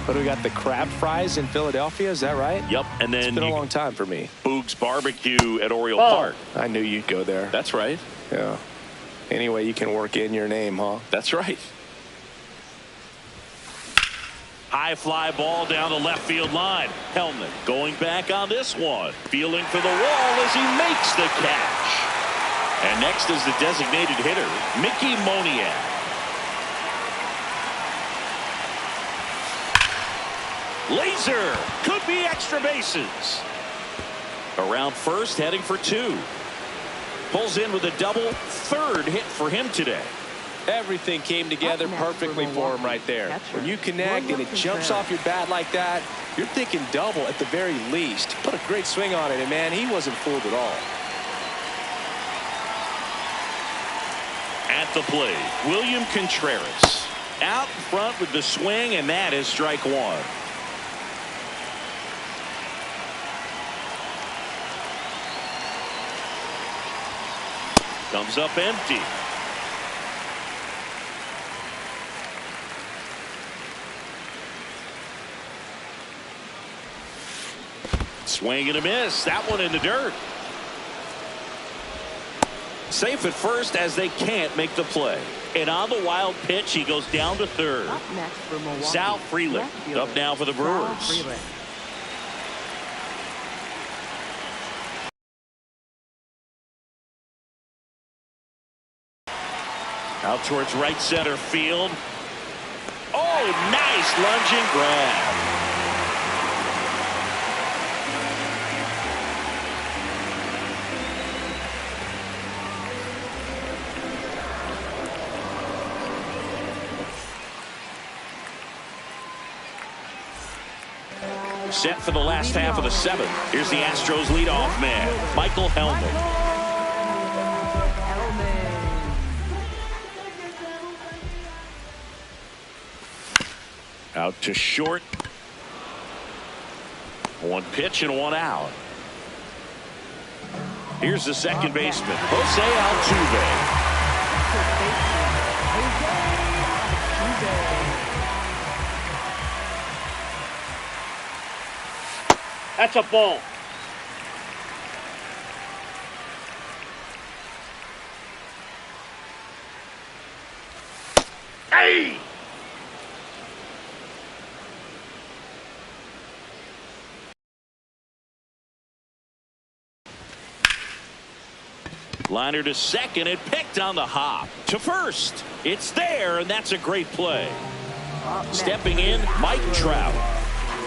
But we got the crab fries in Philadelphia, is that right? Yep, and then it's been a long time for me. Boog's Barbecue at Oriole Park. I knew you'd go there. That's right. Yeah. Anyway, you can work in your name, huh? That's right. High fly ball down the left field line. Hellman going back on this one. Feeling for the wall as he makes the catch. And next is the designated hitter, Mickey Moniak. Laser could be extra bases. Around first, heading for 2. Pulls in with a double, third hit for him today. Everything came together perfectly for him right there. When you connect and it jumps off your bat like that, you're thinking double at the very least. Put a great swing on it, and man, he wasn't fooled at all. At the plate, William Contreras. Out front with the swing, and that is strike one. Comes up empty. Swing and a miss. That one in the dirt. Safe at first as they can't make the play. And on the wild pitch, he goes down to third. Up next for Milwaukee, Sal Freeland up now for the Brewers. Out towards right center field. Oh, nice lunging grab. Set for the last half of the 7th. Here's the Astros leadoff man, Michael Hellman. Out to short. One pitch and one out. Here's the second baseman, Jose Altuve. That's a ball. Hey! Liner to second and picked on the hop. To first. It's there, and that's a great play. Stepping in, Mike Trout.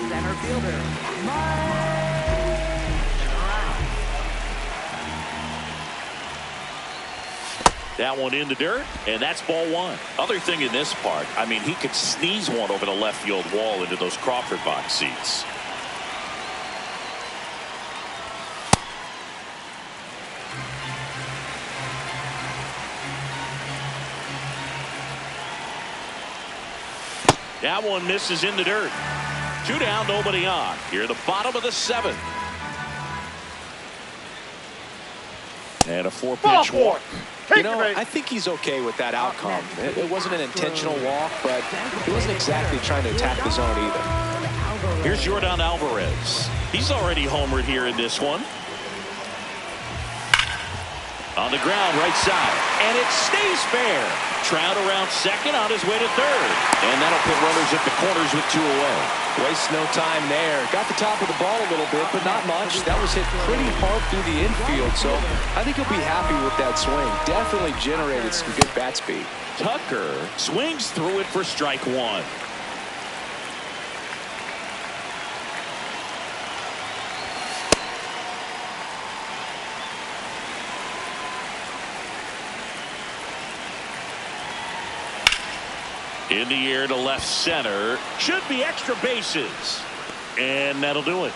Center fielder, Mike That one in the dirt, and that's ball one. Other thing in this part, I mean, he could sneeze one over the left field wall into those Crawford box seats. That one misses in the dirt. 2 down, nobody on. Here at the bottom of the 7th. And a 4-pitch walk. You know, I think he's okay with that outcome. It wasn't an intentional walk, but he wasn't exactly trying to attack the zone either. Here's Yordan Alvarez. He's already homered here in this one. On the ground, right side. And it stays fair. Trout around second, on his way to third. And that'll put runners at the corners with 2 away. Waste no time there. Got the top of the ball a little bit, but not much. That was hit pretty hard through the infield, so I think he'll be happy with that swing. Definitely generated some good bat speed. Tucker swings through it for strike 1. In the air to left center. Should be extra bases. And that'll do it.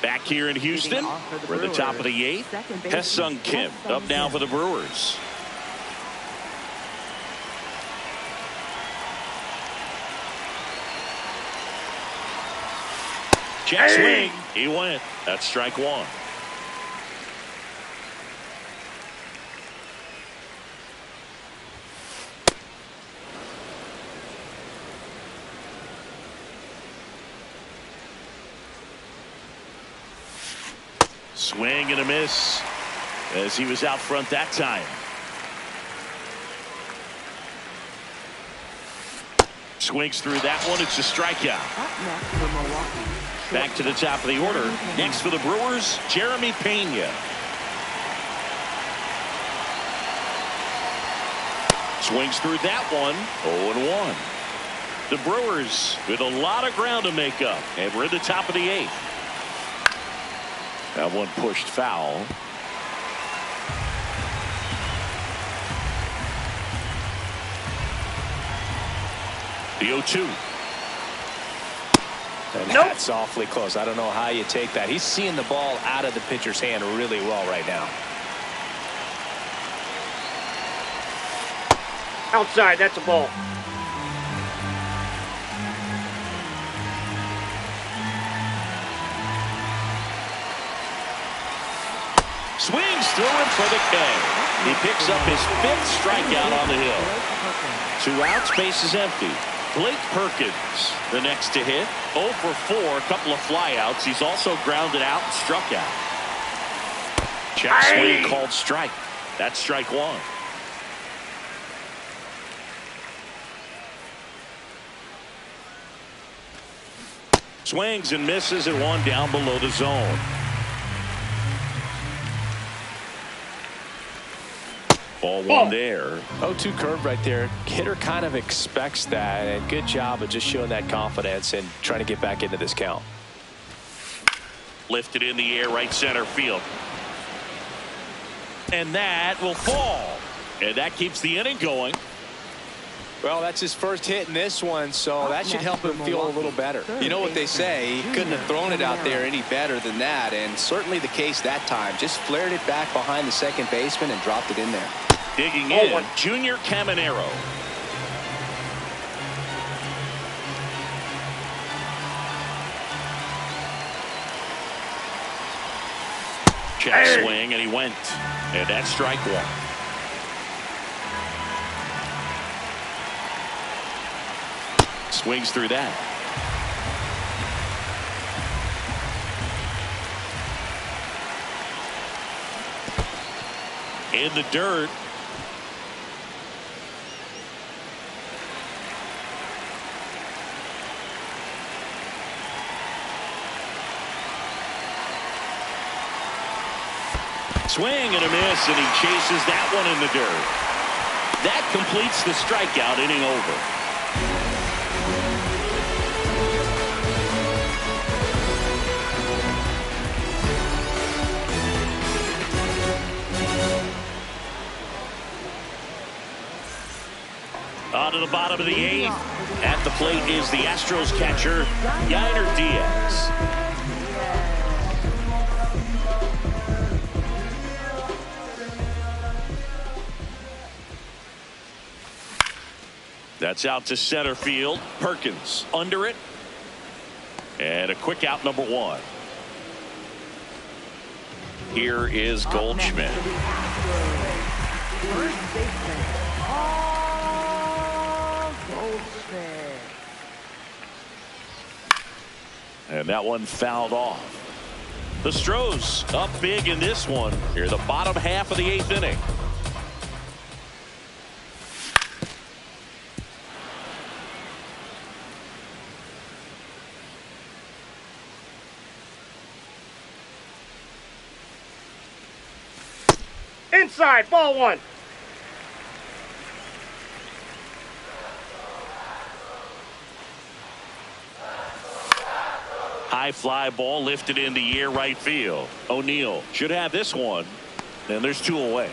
Back here in Houston, we're at the top of the 8th. Hesung Kim up now for the Brewers. Check swing. He went. That's strike 1. Swing and a miss as he was out front that time. Swings through that one. It's a strikeout. up next for Milwaukee. Back to the top of the order. Next for the Brewers, Jeremy Pena. Swings through that one. 0-1. The Brewers with a lot of ground to make up. And we're at the top of the 8th. That one pushed foul. The 0-2. And that's awfully close. I don't know how you take that. He's seeing the ball out of the pitcher's hand really well right now. Outside, that's a ball. Swings through him for the K. He picks up his 5th strikeout on the hill. 2 outs, base is empty. Blake Perkins, the next to hit. 0 for 4, a couple of flyouts. He's also grounded out and struck out. Check swing called strike. That's strike 1. Swings and misses at 1 down below the zone. Ball 1 there. 0-2 curve right there. Hitter kind of expects that, and good job of just showing that confidence and trying to get back into this count. Lifted in the air, right center field. And that will fall. And that keeps the inning going. Well, that's his first hit in this one, so that should help him feel a little better. You know what they say, he couldn't have thrown it out there any better than that, and certainly the case that time. Just flared it back behind the second baseman and dropped it in there. Digging in, Junior Caminero. check swing, and he went. And that's strike one. Swings through that. In the dirt. Swing and a miss, and he chases that one in the dirt. That completes the strikeout, inning over. On to the bottom of the eighth. At the plate is the Astros catcher, Yainer Diaz. That's out to center field. Perkins under it. And a quick out, number one. Here is Goldschmidt. First baseman, Goldschmidt. And that one fouled off. The Stros up big in this one. Here, the bottom half of the eighth inning. Inside, ball one. High fly ball lifted in the air, right field. O'Neill should have this one. And there's two away.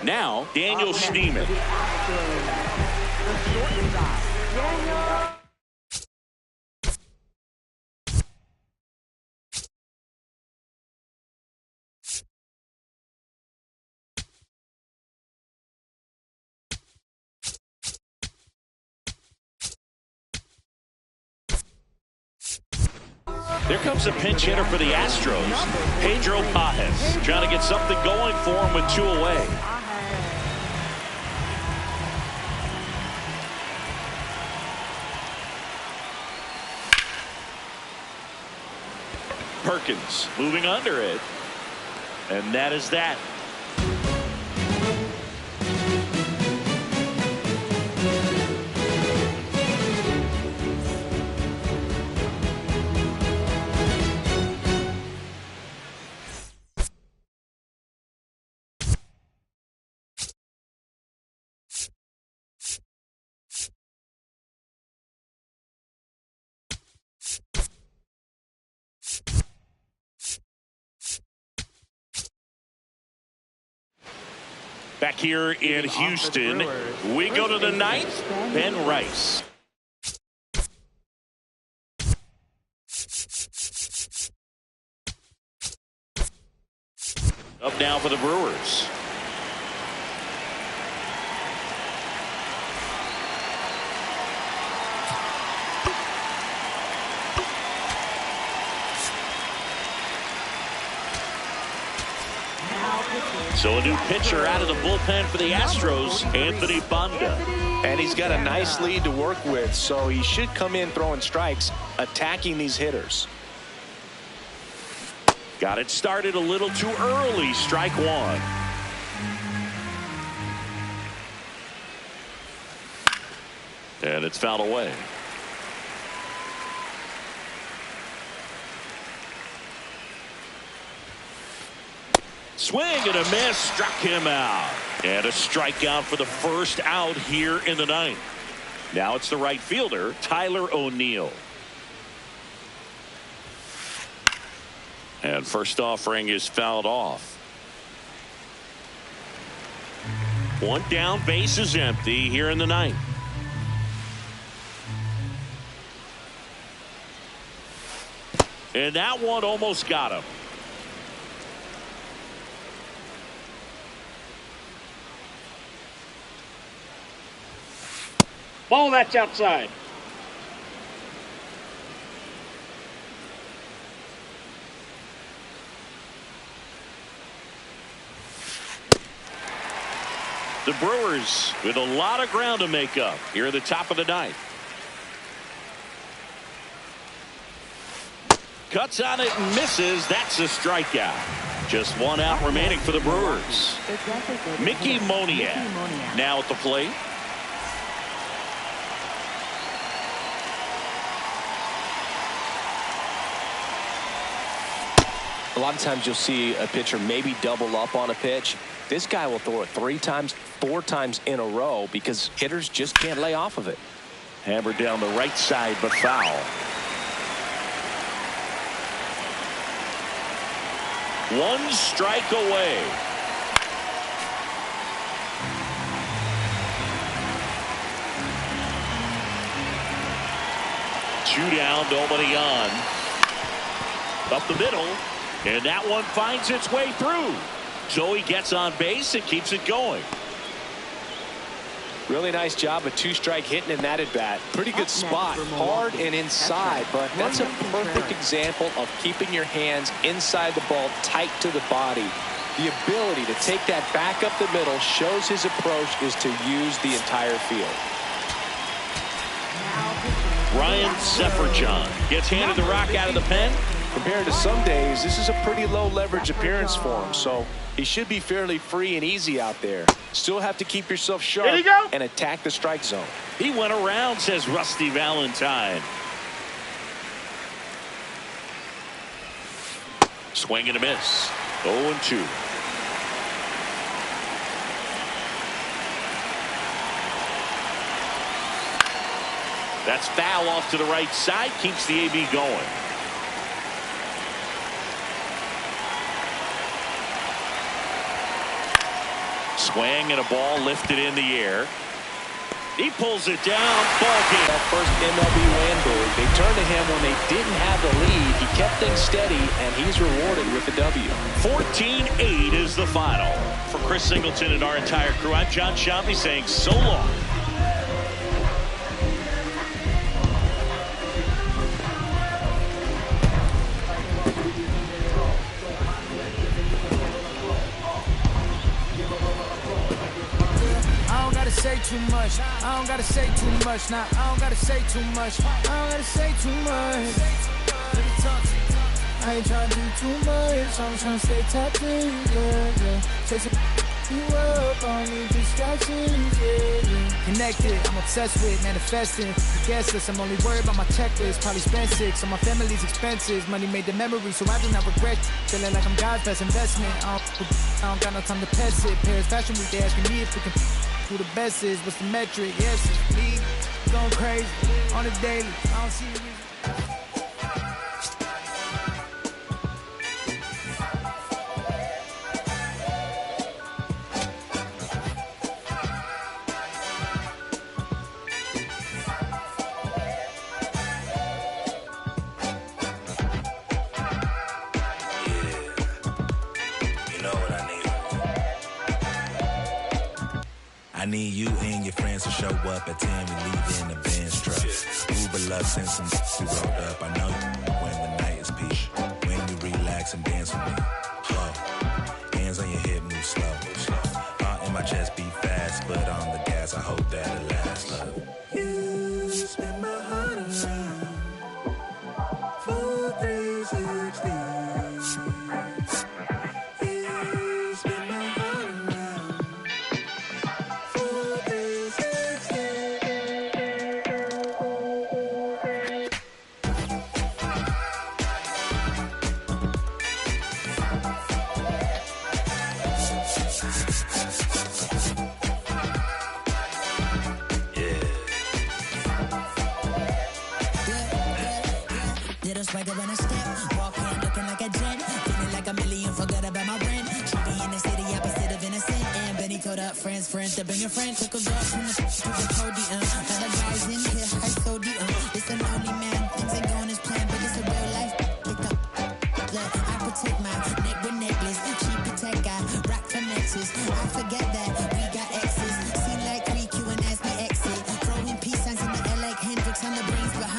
Now Daniel Schneemann. There comes a pinch hitter for the Astros, Pedro Pages, trying to get something going for him with two away. Perkins moving under it, and that is that. Back here in Houston, we go to the ninth. Ben Rice. Up now for the Brewers. So a new pitcher out of the bullpen for the Astros, Anthony Banda. And he's got a nice lead to work with, so he should come in throwing strikes, attacking these hitters. Got it started a little too early, strike one. And it's fouled away. Swing and a miss, struck him out. And a strikeout for the first out here in the ninth. Now it's the right fielder, Tyler O'Neill. And first offering is fouled off. One down, base is empty here in the ninth. And that one almost got him. Ball, that's outside. The Brewers with a lot of ground to make up here at the top of the ninth. Cuts on it and misses. That's a strikeout. Just one out remaining for the Brewers. Mickey Moniak now at the plate. A lot of times you'll see a pitcher maybe double up on a pitch. This guy will throw it 3 times, 4 times in a row because hitters just can't lay off of it. Hammered down the right side, but foul. One strike away. Two down, nobody on. Up the middle. And that one finds its way through. So he gets on base and keeps it going. Really nice job of 2-strike hitting in that at bat. Pretty good spot. Hard and inside, but that's a perfect example of keeping your hands inside the ball, tight to the body. The ability to take that back up the middle shows his approach is to use the entire field. Ryan Seferian gets handed the rock out of the pen. Compared to some days, this is a pretty low leverage appearance for him, so he should be fairly free and easy out there. Still have to keep yourself sharp and attack the strike zone. He went around, says Rusty Valentine. Swing and a miss. 0-2. That's foul off to the right side. Keeps the AB going. Swing and a ball lifted in the air. He pulls it down. Ball game. That first MLB Landberg, they turned to him when they didn't have the lead. He kept things steady, and he's rewarded with the W. 14-8 is the final. For Chris Singleton and our entire crew, I'm John Sciambi saying so long. Say too much. I don't gotta say too much. Nah, I don't gotta say too much. I don't gotta say too much. I ain't trying to do too much. I'm trying to stay tapped in, yeah. Chasing you up, I don't need distractions, yeah. Connected, I'm obsessed with manifesting. Guessless, I'm only worried about my checklist. Probably spend 6 on my family's expenses. Money made the memory, so I do not regret. Feeling like I'm God's best investment. I don't got no time to pass it. Paris Fashion Week, they asking me if we can. Who the best is, what's the metric? Yes, it's me. Going crazy on the daily. I don't see a reason. I need you and your friends to show up at 10. We leave in the Benz truck. Uber love send some we rolled up. I know you when the night is peak. When you relax and dance with me. Hands on your hip, move slow. Heart in my chest beat fast, but on the gas, I hope that it lasts. Look. You spin my heart around. Full 360. Swagger when I step, walk in looking like a jet, feeling like a million, forgot about my rent. Shooting in the city, opposite of innocent. And Benny called up friends to bring a friend. Took a girl from the to the podium. Now the guys in here, high sodium. It's a lonely man, things ain't going as planned, but it's a real life. Pick up, look, I protect my neck with necklace. She protect, I rock for Nexus. I forget that we got exes. Seem like 3Q and as we exit. Throwing peace signs in the air like Hendrix on the brains behind.